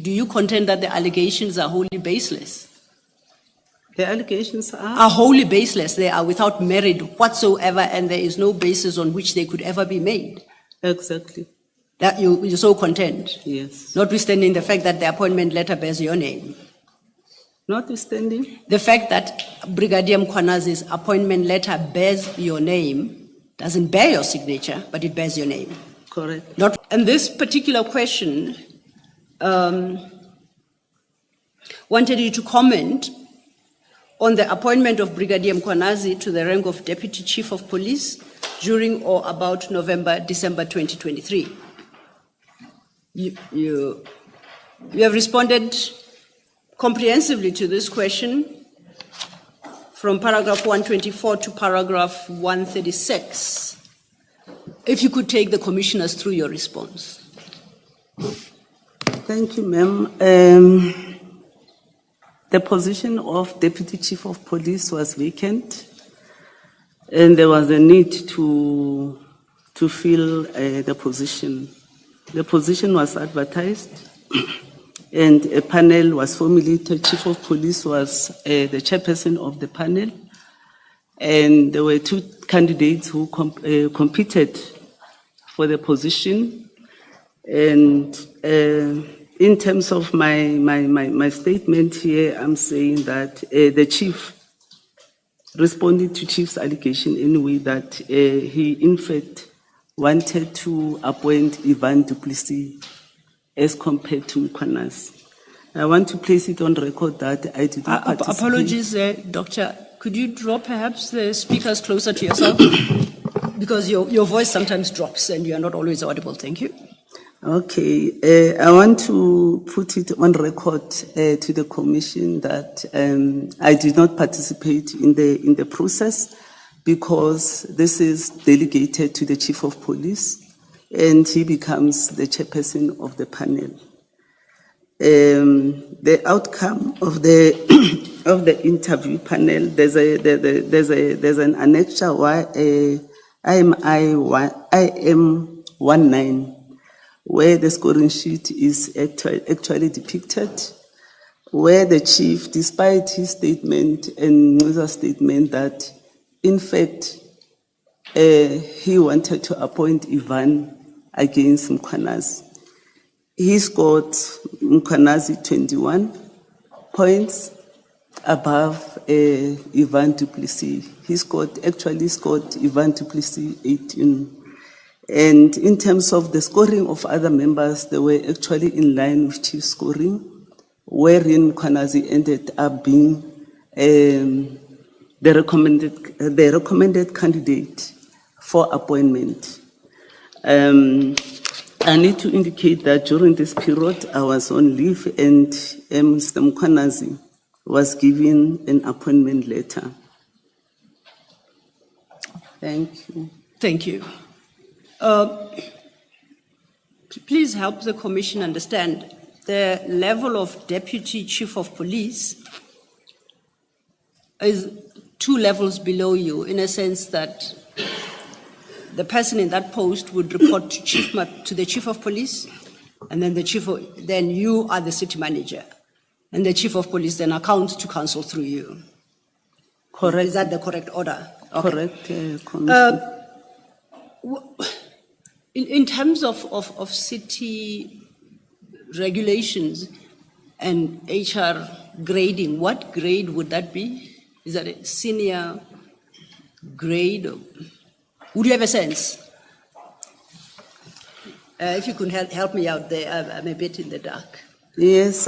do you contend that the allegations are wholly baseless? The allegations Are wholly baseless. They are without merit whatsoever, and there is no basis on which they could ever be made. Exactly. That you so contend? Yes. Notwithstanding the fact that the appointment letter bears your name. Notwithstanding? The fact that Brigadier Mkhwanazi's appointment letter bears your name doesn't bear your signature, but it bears your name. Correct. And this particular question wanted you to comment on the appointment of Brigadier Mkhwanazi to the rank of Deputy Chief of Police during or about December 2023. You have responded comprehensively to this question from paragraph 124 to paragraph 136. If you could take the commissioners through your response. Thank you, ma'am. The position of Deputy Chief of Police was vacant, and there was a need to fill the position. The position was advertised, and a panel was formulated. Chief of Police was the chairperson of the panel, and there were two candidates who competed for the position. And in terms of my statement here, I'm saying that the chief responded to chief's allegation in a way that he, in fact, wanted to appoint Ivan Du Plesis as compared to Mkhwanazi. I want to place it on record that I did not participate. Apologies, Doctor. Could you draw perhaps the speakers closer to yourself? Because your voice sometimes drops and you are not always audible. Thank you. Okay, I want to put it on record to the Commission that I did not participate in the process because this is delegated to the Chief of Police and he becomes the chairperson of the panel. The outcome of the of the interview panel, there's an annexure IM19 where the scoring sheet is actually depicted, where the chief, despite his statement and Nqusa's statement that, in fact, he wanted to appoint Ivan against Mkhwanazi, he scored Mkhwanazi 21 points above Ivan Du Plesis. He actually scored Ivan Du Plesis 18. And in terms of the scoring of other members, they were actually in line with chief scoring, wherein Mkhwanazi ended up being the recommended candidate for appointment. I need to indicate that during this period, I was on leave and Mr. Mkhwanazi was given an appointment letter. Thank you. Thank you. Please help the Commission understand the level of Deputy Chief of Police is 2 levels below you, in a sense that the person in that post would report to the Chief of Police, and then then you are the city manager, and the Chief of Police then accounts to council through you. Correct. Is that the correct order? Okay. Correct, in terms of city regulations and HR grading, what grade would that be? Is that a senior grade? Would you have a sense? If you could help me out there, I'm a bit in the dark. Yes,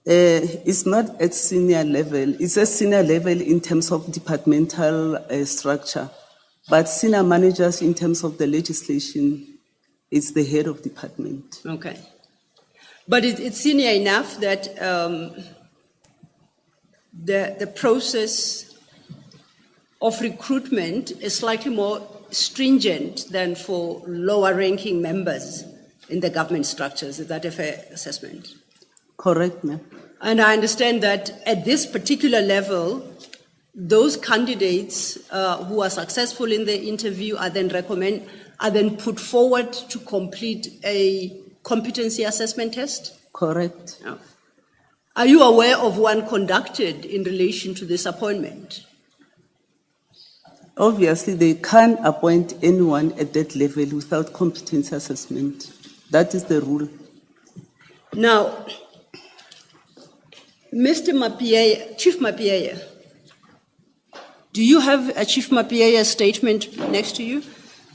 it's not at senior level. It's a senior level in terms of departmental structure. But senior managers, in terms of the legislation, it's the head of department. Okay. But it's senior enough that the process of recruitment is slightly more stringent than for lower ranking members in the government structures. Is that a fair assessment? Correct, ma'am. And I understand that at this particular level, those candidates who are successful in the interview are then put forward to complete a competency assessment test? Correct. No. Are you aware of one conducted in relation to this appointment? Obviously, they can't appoint anyone at that level without competency assessment. That is the rule. Now, Mr. Mapiyeye, Chief Mapiyeye, do you have a Chief Mapiyeye statement next to you?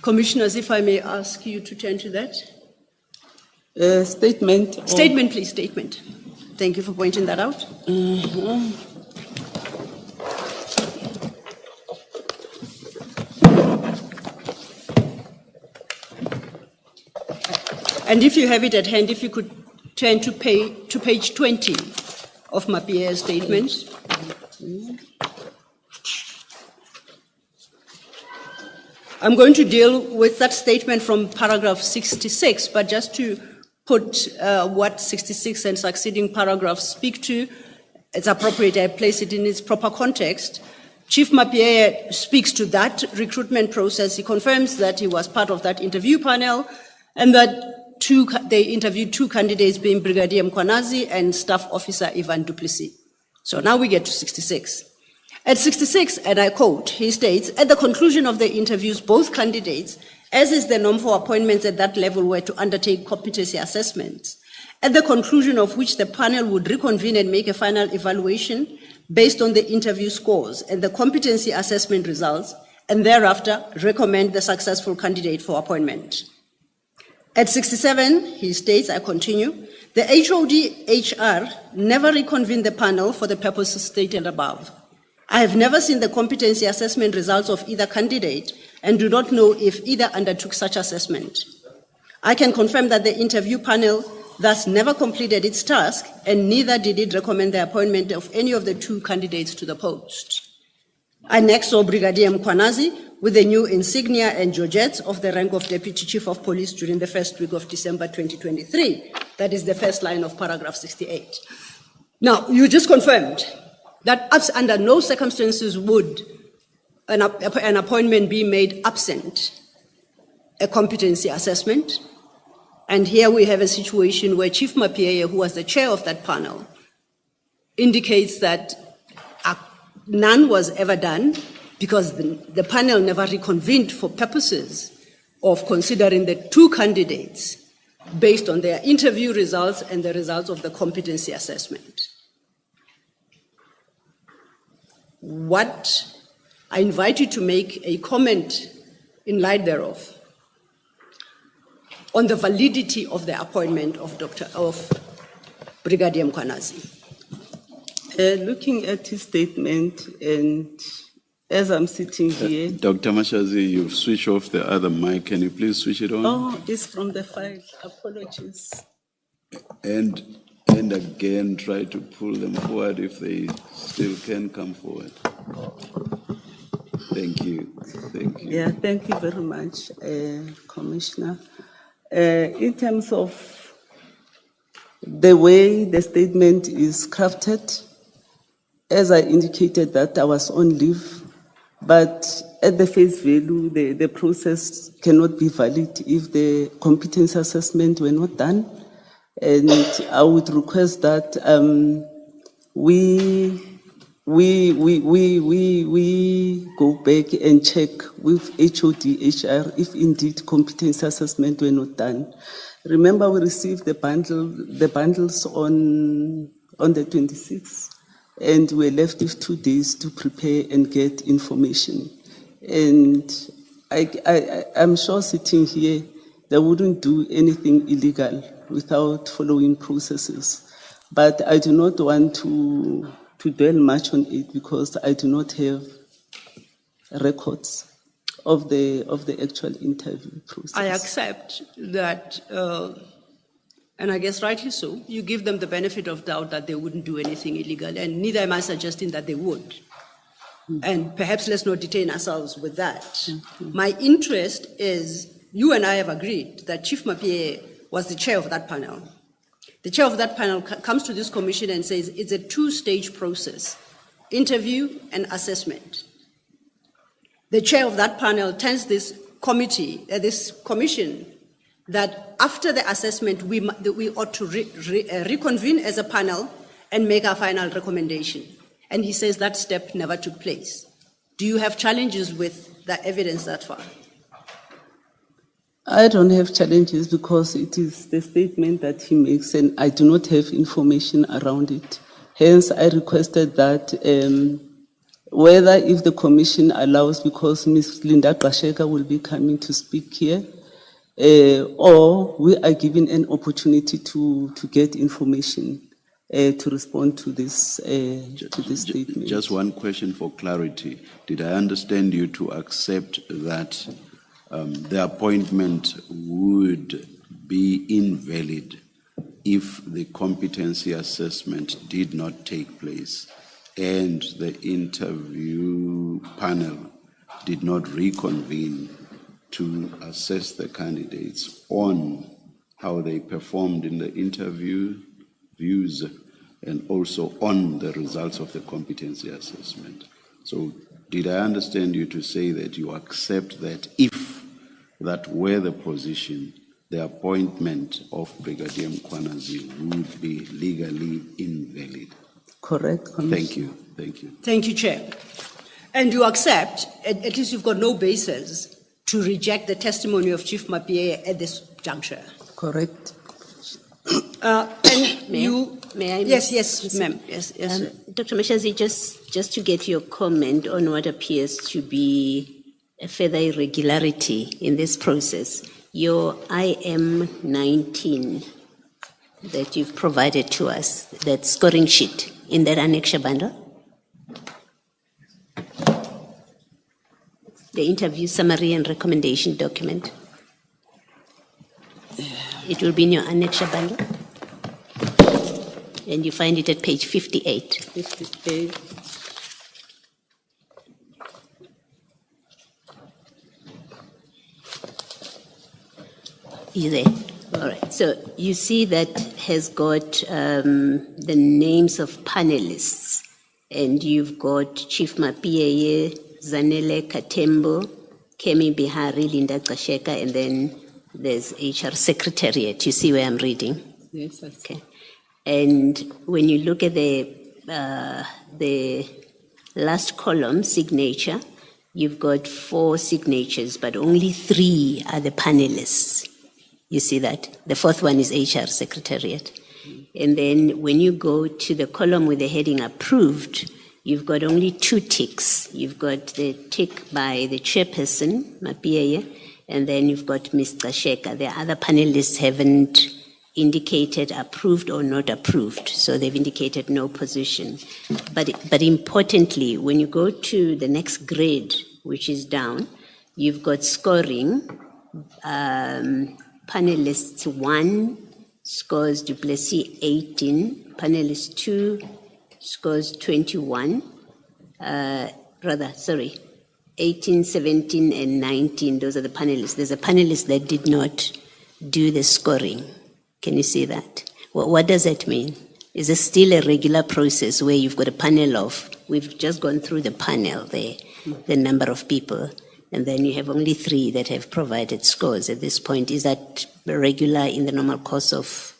Commissioners, if I may ask you to turn to that. Statement. Statement, please, statement. Thank you for pointing that out. And if you have it at hand, if you could turn to page 20 of Mapiyeye's statement. I'm going to deal with that statement from paragraph 66, but just to put what 66 and succeeding paragraphs speak to, it's appropriate I place it in its proper context. Chief Mapiyeye speaks to that recruitment process. He confirms that he was part of that interview panel and that they interviewed two candidates, being Brigadier Mkhwanazi and Staff Officer Ivan Du Plesis. So now we get to 66. At 66, and I quote, he states, at the conclusion of the interviews, both candidates, as is the norm for appointments at that level, were to undertake competency assessments, at the conclusion of which the panel would reconvene and make a final evaluation based on the interview scores and the competency assessment results, and thereafter recommend the successful candidate for appointment. At 67, he states, I continue, the HOD-HR never reconvened the panel for the purposes stated above. I have never seen the competency assessment results of either candidate and do not know if either undertook such assessment. I can confirm that the interview panel thus never completed its task and neither did it recommend the appointment of any of the two candidates to the post. I next saw Brigadier Mkhwanazi with the new insignia and georgette of the rank of Deputy Chief of Police during the first week of December 2023. That is the first line of paragraph 68. Now, you just confirmed that under no circumstances would an appointment be made absent a competency assessment. And here we have a situation where Chief Mapiyeye, who was the chair of that panel, indicates that none was ever done because the panel never reconvened for purposes of considering the two candidates based on their interview results and the results of the competency assessment. I invite you to make a comment in light thereof on the validity of the appointment of Brigadier Mkhwanazi. Looking at his statement, and as I'm sitting here... Dr. Mashazi, you've switched off the other mic. Can you please switch it on? Oh, it's from the file. Apologies. And again, try to pull them forward if they still can come forward. Thank you. Thank you. Yeah, thank you very much, Commissioner. In terms of the way the statement is crafted, as I indicated that I was on leave, but at the face value, the process cannot be valid if the competence assessment were not done. And I would request that we go back and check with HOD-HR if indeed competence assessment were not done. Remember, we received the bundles on the 26th, and we're left with 2 days to prepare and get information. And I'm sure sitting here, they wouldn't do anything illegal without following processes. But I do not want to dwell much on it because I do not have records of the actual interview process. I accept that, and I guess rightly so, you give them the benefit of doubt that they wouldn't do anything illegal, and neither am I suggesting that they would. And perhaps let's not detain ourselves with that. My interest is, you and I have agreed that Chief Mapiyeye was the chair of that panel. The chair of that panel comes to this commission and says it's a 2-stage process, interview and assessment. The chair of that panel tells this commission that after the assessment, that we ought to reconvene as a panel and make our final recommendation. And he says that step never took place. Do you have challenges with the evidence that far? I don't have challenges because it is the statement that he makes and I do not have information around it. Hence, I requested that whether if the commission allows, because Ms. Linda Kasheka will be coming to speak here, or we are given an opportunity to get information to respond to this statement. Just one question for clarity. Did I understand you to accept that the appointment would be invalid if the competency assessment did not take place and the interview panel did not reconvene to assess the candidates on how they performed in the interviews and also on the results of the competency assessment? So did I understand you to say that you accept that if that were the position, the appointment of Brigadier Mkhwanazi would be legally invalid? Correct, Commissioner. Thank you. Thank you. Thank you, Chair. And you accept, at least you've got no basis to reject the testimony of Chief Mapiyeye at this juncture. Correct. And you... May I? Yes, ma'am. Yes. Dr. Mashazi, just to get your comment on what appears to be a further irregularity in this process, your IM19 that you've provided to us, that scoring sheet in that annexure bundle, the interview summary and recommendation document, it will be in your annexure bundle, and you find it at page 58. 58. You there? All right. So you see that has got the names of panelists, and you've got Chief Mapiyeye, Zanele Katembo, Kemi Bihari, Linda Kasheka, and then there's HR Secretariat. You see where I'm reading? Yes, I see. Okay. And when you look at the last column, signature, you've got 4 signatures, but only 3 are the panelists. You see that? The 4th one is HR Secretariat. And then when you go to the column with the heading approved, you've got only 2 ticks. You've got the tick by the chairperson, Mapiyeye, and then you've got Ms. Kasheka. The other panelists haven't indicated approved or not approved, so they've indicated no position. But importantly, when you go to the next grade, which is down, you've got scoring. Panelists 1 scores Du Plesis 18, panelist 2 scores 21, 18, 17, and 19, those are the panelists. There's a panelist that did not do the scoring. Can you see that? What does that mean? Is it still a regular process where you've got a panel of, we've just gone through the panel there, the number of people, and then you have only 3 that have provided scores at this point. Is that regular in the normal course of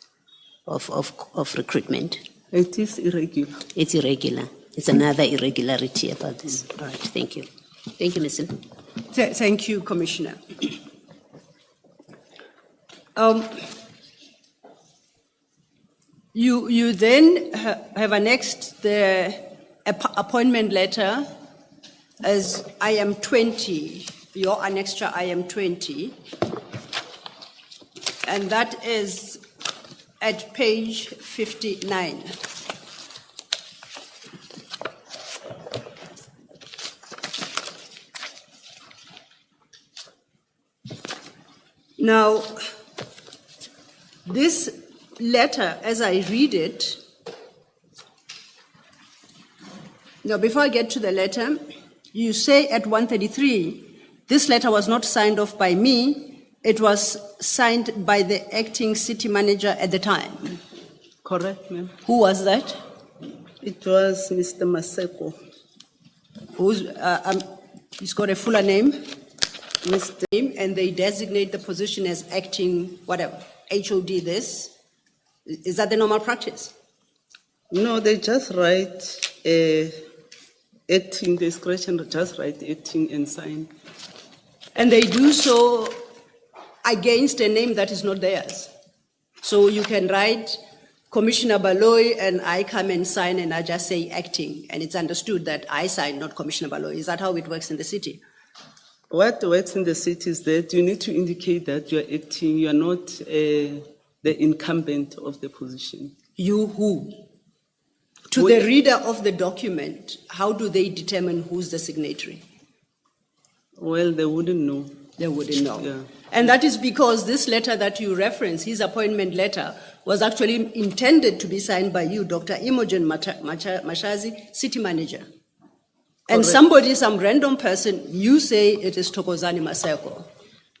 recruitment? It is irregular. It's irregular. It's another irregularity about this. All right, thank you. Thank you, Ms. Thank you, Commissioner. You then have annexed the appointment letter as IM20, your annexure IM20, and that is at page 59. Now, this letter, as I read it, now before I get to the letter, you say at 133, this letter was not signed off by me, it was signed by the acting city manager at the time. Correct, ma'am. Who was that? It was Mr. Maseko. He's got a fuller name? Mr. name and they designate the position as acting, whatever, HOD this. Is that the normal practice? No, they just write acting, discretion, just write acting and sign. And they do so against a name that is not theirs. So you can write Commissioner Baloy and I come and sign and I just say acting, and it's understood that I sign, not Commissioner Baloy. Is that how it works in the city? What works in the city is that you need to indicate that you are acting, you are not the incumbent of the position. You who? To the reader of the document, how do they determine who's the signatory? Well, they wouldn't know. They wouldn't know. Yeah. And that is because this letter that you reference, his appointment letter, was actually intended to be signed by you, Dr. Imogen Mashazi, city manager. And Correct. somebody, some random person, you say it is Thokozani Maseko.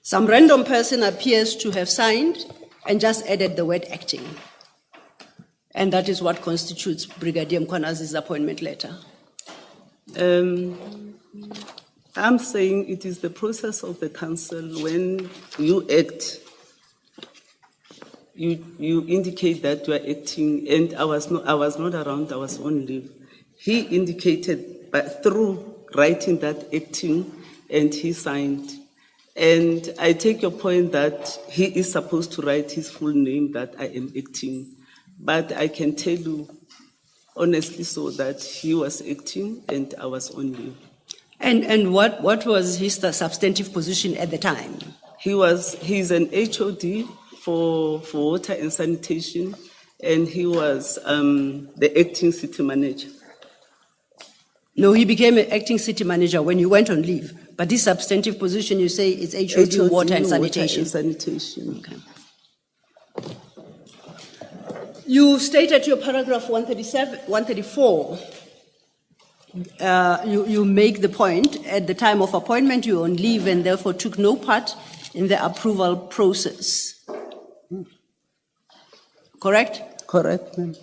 Some random person appears to have signed and just added the word acting. And that is what constitutes Brigadier Mkhwanazi's appointment letter. I'm saying it is the process of the council. When you act, you indicate that you are acting, and I was not around, I was on leave. He indicated through writing that acting, and he signed. And I take your point that he is supposed to write his full name, that I am acting. But I can tell you honestly so that he was acting and I was on leave. And what was his substantive position at the time? He's an HOD for water and sanitation, and he was the acting city manager. No, he became an acting city manager when you went on leave. But this substantive position, you say, is HOD, water and sanitation. Water and sanitation. Okay. You stated your paragraph 134. You make the point, at the time of appointment, you were on leave and therefore took no part in the approval process. Correct? Correct, ma'am.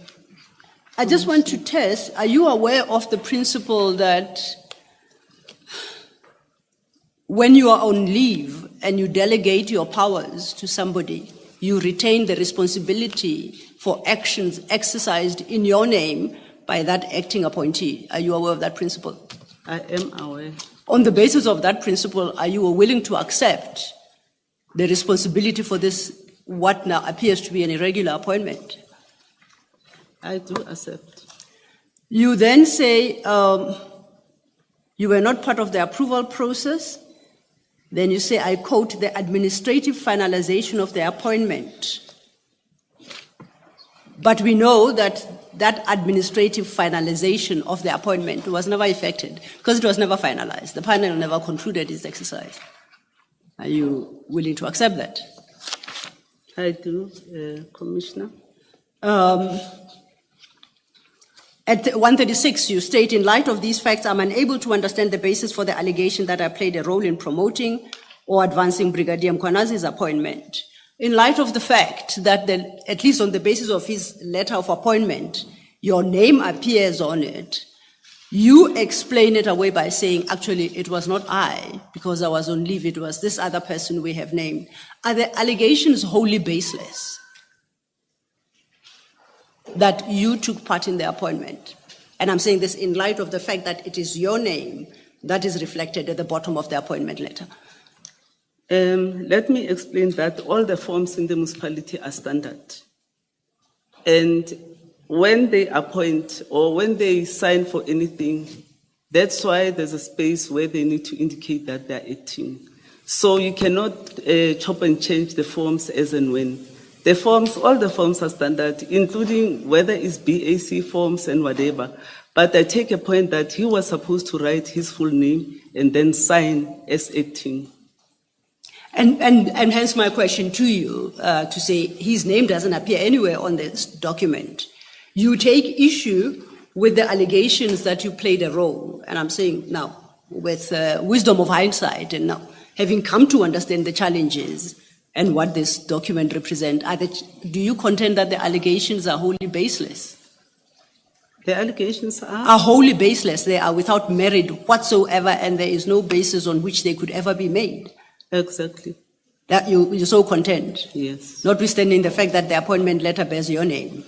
I just want to test, are you aware of the principle that when you are on leave and you delegate your powers to somebody, you retain the responsibility for actions exercised in your name by that acting appointee? Are you aware of that principle? I am aware. On the basis of that principle, are you willing to accept the responsibility for this, what now appears to be an irregular appointment? I do accept. You then say you were not part of the approval process. Then you say, I quote, the administrative finalization of the appointment. But we know that that administrative finalization of the appointment was never effected because it was never finalized. The panel never concluded its exercise. Are you willing to accept that? I do, Commissioner. At 136, you state, in light of these facts, I'm unable to understand the basis for the allegation that I played a role in promoting or advancing Brigadier Mkhwanazi's appointment. In light of the fact that, at least on the basis of his letter of appointment, your name appears on it, you explain it away by saying, actually, it was not I, because I was on leave, it was this other person we have named. Are the allegations wholly baseless that you took part in the appointment? And I'm saying this in light of the fact that it is your name that is reflected at the bottom of the appointment letter. Let me explain that all the forms in the municipality are standard. And when they appoint or when they sign for anything, that's why there's a space where they need to indicate that they're acting. So you cannot chop and change the forms as and when. The forms, all the forms are standard, including whether it's BAC forms and whatever. But I take a point that he was supposed to write his full name and then sign as acting. And hence my question to you, to say his name doesn't appear anywhere on this document. You take issue with the allegations that you played a role. And I'm saying now, with wisdom of hindsight and now having come to understand the challenges and what this document represents, do you contend that the allegations are wholly baseless? The allegations are wholly baseless. They are without merit whatsoever, and there is no basis on which they could ever be made. Exactly. That you're so content, Yes. notwithstanding the fact that the appointment letter bears your name.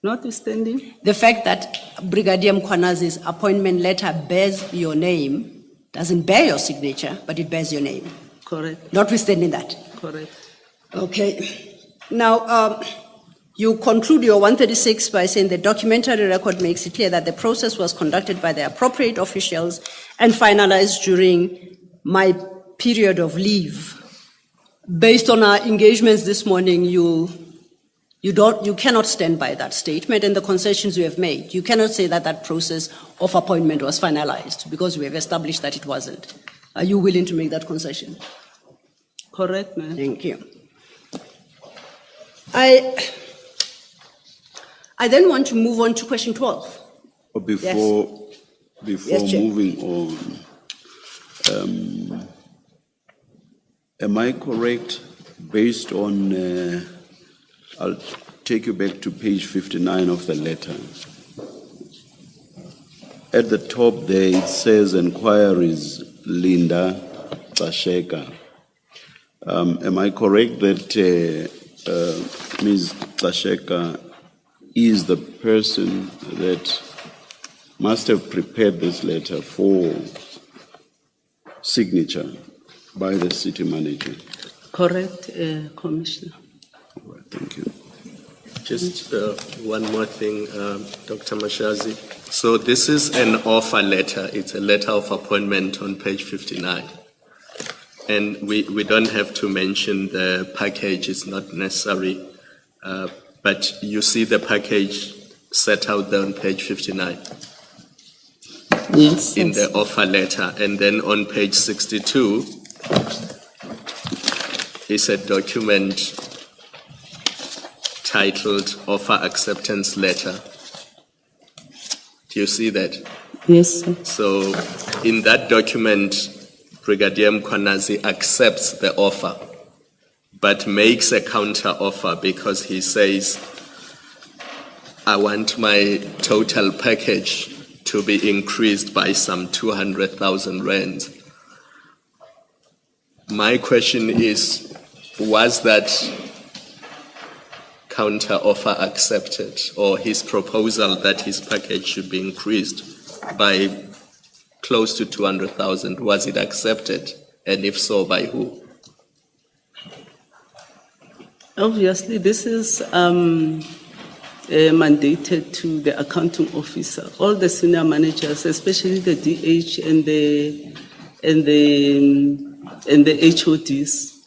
Notwithstanding. The fact that Brigadier Mkhwanazi's appointment letter bears your name doesn't bear your signature, but it bears your name. Correct. Notwithstanding that. Correct. Okay. Now, you conclude your 136 by saying the documentary record makes it clear that the process was conducted by the appropriate officials and finalized during my period of leave. Based on our engagements this morning, you cannot stand by that statement and the concessions you have made. You cannot say that that process of appointment was finalized because we have established that it wasn't. Are you willing to make that concession? Correct, ma'am. Thank you. I then want to move on to question 12. Before Yes, Chair. moving on, am I correct based on, I'll take you back to page 59 of the letter. At the top there it says inquiries Linda Tsasheka. Am I correct that Ms. Tsasheka is the person that must have prepared this letter for signature by the city manager? Correct, Commissioner. All right, thank you. Just one more thing, Dr. Mashazi. So this is an offer letter. It's a letter of appointment on page 59. And we don't have to mention the package, it's not necessary. But you see the package set out there on page 59 Yes. in the offer letter. And then on page 62 is a document titled Offer Acceptance Letter. Do you see that? Yes, sir. So in that document, Brigadier Mkhwanazi accepts the offer, but makes a counter offer because he says, I want my total package to be increased by some 200,000 rands. My question is, was that counter offer accepted, or his proposal that his package should be increased by close to 200,000, was it accepted? And if so, by who? Obviously, this is mandated to the accounting officer. All the senior managers, especially the DH and the HODs,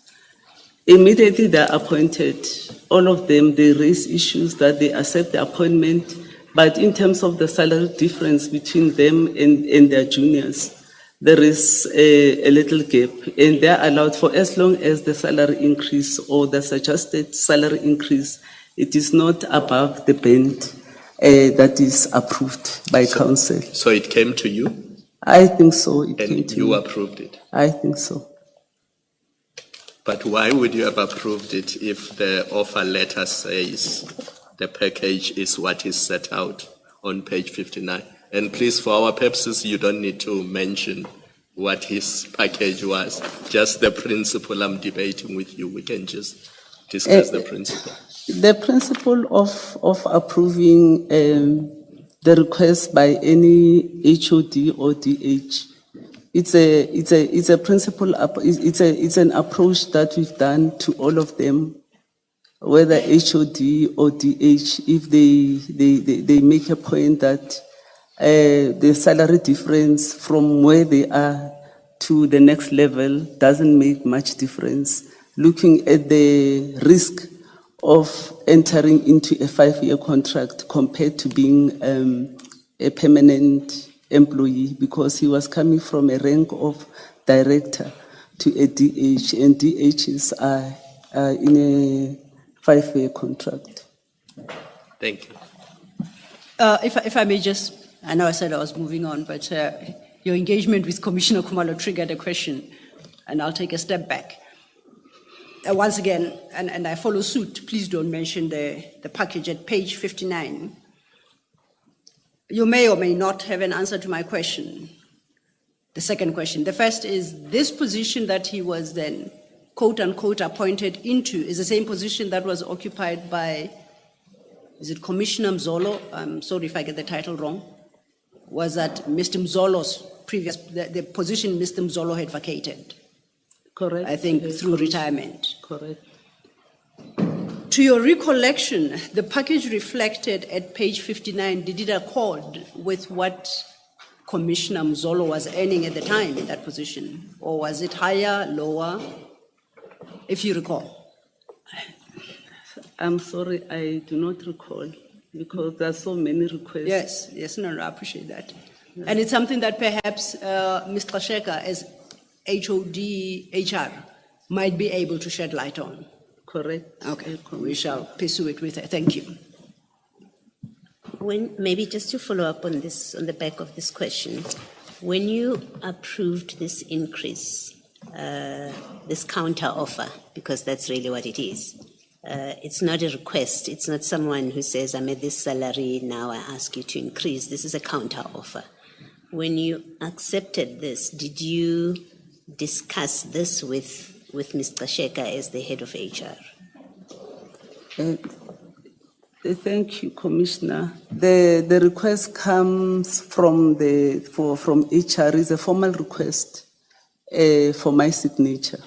immediately they're appointed. All of them, they raise issues that they accept the appointment, but in terms of the salary difference between them and their juniors, there is a little gap, and they're allowed for as long as the salary increase or the suggested salary increase, it is not above the band that is approved by council. So it came to you, I think so. It came and to you me. approved it. I think so. But why would you have approved it if the offer letter says the package is what is set out on page 59? And please, for our purposes, you don't need to mention what his package was. Just the principle I'm debating with you. We can just discuss the principle. The principle of approving the request by any HOD or DH, it's a principle. It's an approach that we've done to all of them, whether HOD or DH. If they make a point that the salary difference from where they are to the next level doesn't make much difference, looking at the risk of entering into a 5-year contract compared to being a permanent employee, because he was coming from a rank of director to a DH, and DHs are in a 5-year contract. Thank you. If I may just, I know I said I was moving on, but your engagement with Commissioner Khumalo triggered a question, and I'll take a step back. Once again, and I follow suit, please don't mention the package at page 59. You may or may not have an answer to my question. the second question. The first is, this position that he was then quote unquote appointed into is the same position that was occupied by, is it Commissioner Mzolo? I'm sorry if I get the title wrong. Was that Mr. Mzolo's previous, the position Mr. Mzolo had vacated? Correct. I think through retirement. Correct. To your recollection, the package reflected at page 59, did it accord with what Commissioner Mzolo was earning at the time in that position? Or was it higher, lower, if you recall? I'm sorry, I do not recall because there are so many requests. Yes, no, I appreciate that. And it's something that perhaps Mr. Sheka, as HOD HR, might be able to shed light on. Correct. Okay, we shall pursue it with her. Thank you. Maybe just to follow up on this, on the back of this question, when you approved this increase, this counter offer, because that's really what it is, it's not a request. It's not someone who says, I'm at this salary, now I ask you to increase. This is a counter offer. When you accepted this, did you discuss this with Mr. Sheka as the head of HR? Thank you, Commissioner. The request comes from HR. Is a formal request for my signature.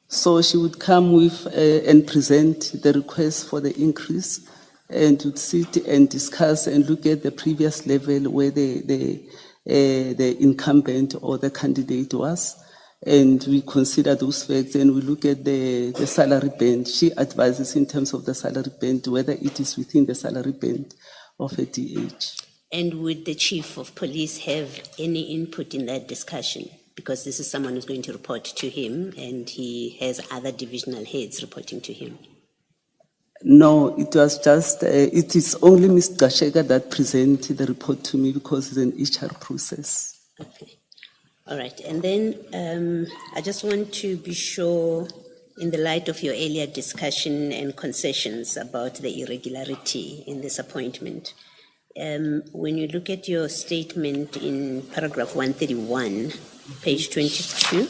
So she would come with and present the request for the increase, and would sit and discuss and look at the previous level where the incumbent or the candidate was. And we consider those facts and we look at the salary band. She advises in terms of the salary band, whether it is within the salary band of a DH. And would the chief of police have any input in that discussion? Because this is someone who's going to report to him and he has other divisional heads reporting to him. No, it was just, it is only Mr. Sheka that presented the report to me because it's an HR process. Okay. All right, and then I just want to be sure, in the light of your earlier discussion and concessions about the irregularity in this appointment, when you look at your statement in paragraph 131, page 22,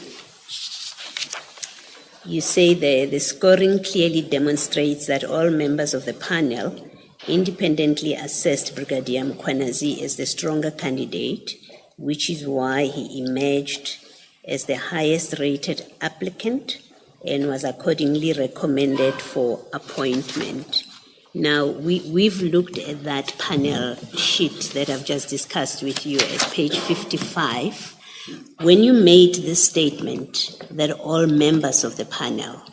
you say there, the scoring clearly demonstrates that all members of the panel independently assessed Brigadier Mkhwanazi as the stronger candidate, which is why he emerged as the highest rated applicant and was accordingly recommended for appointment. Now, we've looked at that panel sheet that I've just discussed with you at page 55. When you made this statement that all members of the panel,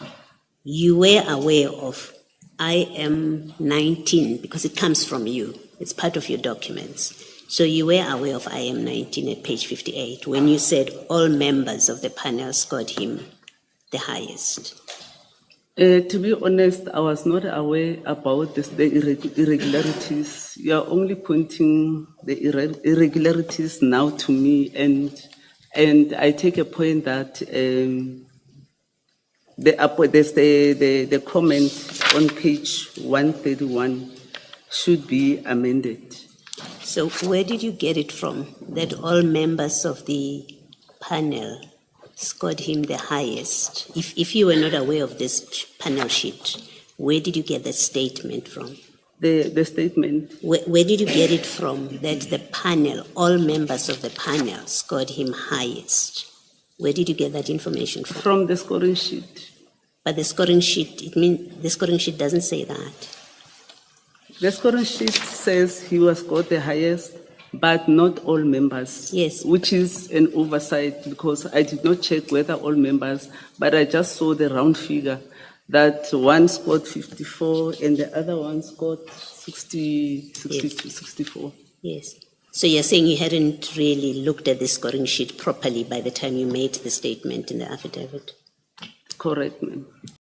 you were aware of IM 19 because it comes from you. It's part of your documents. So you were aware of IM 19 at page 58 when you said all members of the panel scored him the highest. To be honest, I was not aware about the irregularities. You are only pointing the irregularities now to me, and I take a point that the comment on page 131 should be amended. So where did you get it from, that all members of the panel scored him the highest? If you were not aware of this panel sheet, where did you get that statement from? The statement? Where did you get it from, that the panel, all members of the panel scored him highest? Where did you get that information from? From the scoring sheet. But the scoring sheet, the scoring sheet doesn't say that. The scoring sheet says he was scored the highest, but not all members. Yes. Which is an oversight because I did not check whether all members, but I just saw the round figure that one scored 54 and the other one scored 60, 62, Yes. 64. Yes. So you're saying you hadn't really looked at the scoring sheet properly by the time you made the statement in the affidavit? Correct, ma'am.